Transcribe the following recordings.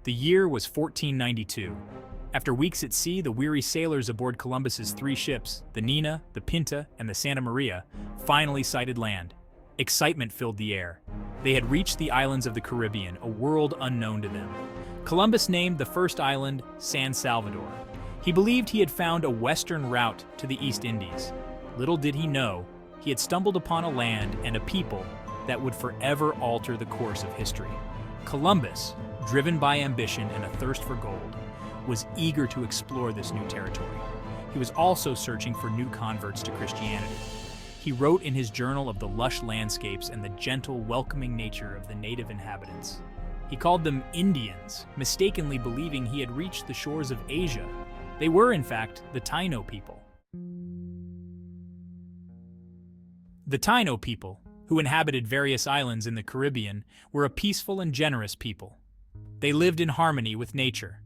The year was 1492. After weeks at sea, the weary sailors aboard Columbus's three ships, the Nina, the Pinta, and the Santa Maria, finally sighted land. Excitement filled the air. They had reached the islands of the Caribbean, a world unknown to them. Columbus named the first island San Salvador. He believed he had found a western route to the East Indies. Little did he know, he had stumbled upon a land and a people that would forever alter the course of history. Columbus, driven by ambition and a thirst for gold, was eager to explore this new territory. He was also searching for new converts to Christianity. He wrote in his journal of the lush landscapes and the gentle, welcoming nature of the native inhabitants. He called them Indians, mistakenly believing he had reached the shores of Asia. They were, in fact, the Taino people. The Taino people, who inhabited various islands in the Caribbean, were a peaceful and generous people. They lived in harmony with nature.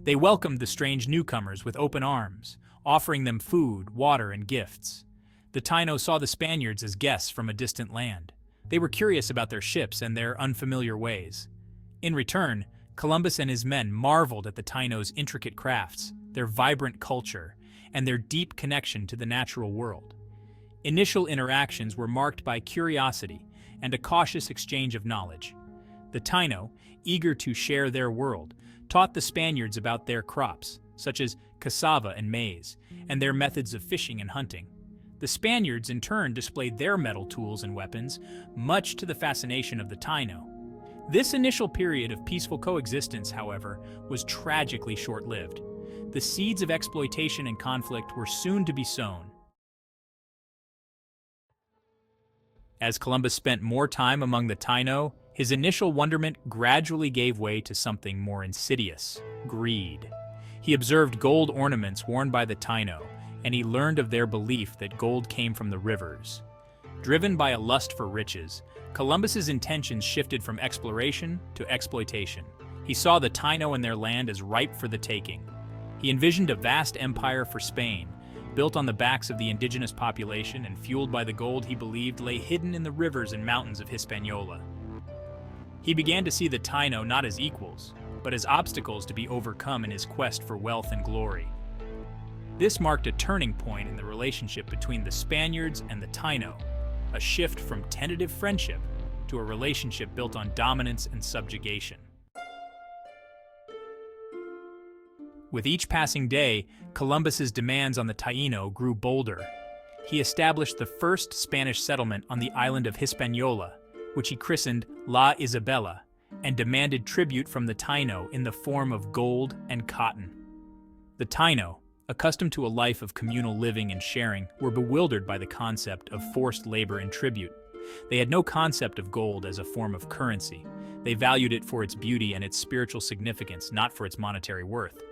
They welcomed the strange newcomers with open arms, offering them food, water, and gifts. The Tainos saw the Spaniards as guests from a distant land. They were curious about their ships and their unfamiliar ways. In return, Columbus and his men marveled at the Tainos' intricate crafts, their vibrant culture, and their deep connection to the natural world. Initial interactions were marked by curiosity and a cautious exchange of knowledge. The Taino, eager to share their world, taught the Spaniards about their crops, such as cassava and maize, and their methods of fishing and hunting. The Spaniards, in turn, displayed their metal tools and weapons, much to the fascination of the Taino. This initial period of peaceful coexistence, however, was tragically short-lived. The seeds of exploitation and conflict were soon to be sown. As Columbus spent more time among the Taino, his initial wonderment gradually gave way to something more insidious: greed. He observed gold ornaments worn by the Taino, and he learned of their belief that gold came from the rivers. Driven by a lust for riches, Columbus's intentions shifted from exploration to exploitation. He saw the Taino and their land as ripe for the taking. He envisioned a vast empire for Spain, built on the backs of the indigenous population and fueled by the gold he believed lay hidden in the rivers and mountains of Hispaniola. He began to see the Taino not as equals, but as obstacles to be overcome in his quest for wealth and glory. This marked a turning point in the relationship between the Spaniards and the Taino, a shift from tentative friendship to a relationship built on dominance and subjugation. With each passing day, Columbus's demands on the Taino grew bolder. He established the first Spanish settlement on the island of Hispaniola, which he christened La Isabela, and demanded tribute from the Taino in the form of gold and cotton. The Taino, accustomed to a life of communal living and sharing, were bewildered by the concept of forced labor and tribute. They had no concept of gold as a form of currency. They valued it for its beauty and its spiritual significance, not for its monetary worth.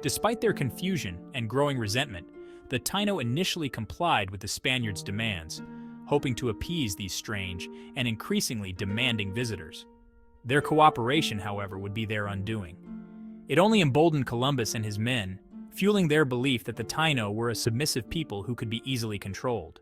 Despite their confusion and growing resentment, the Taino initially complied with the Spaniards' demands, hoping to appease these strange and increasingly demanding visitors. Their cooperation, however, would be their undoing. It only emboldened Columbus and his men, fueling their belief that the Taino were a submissive people who could be easily controlled.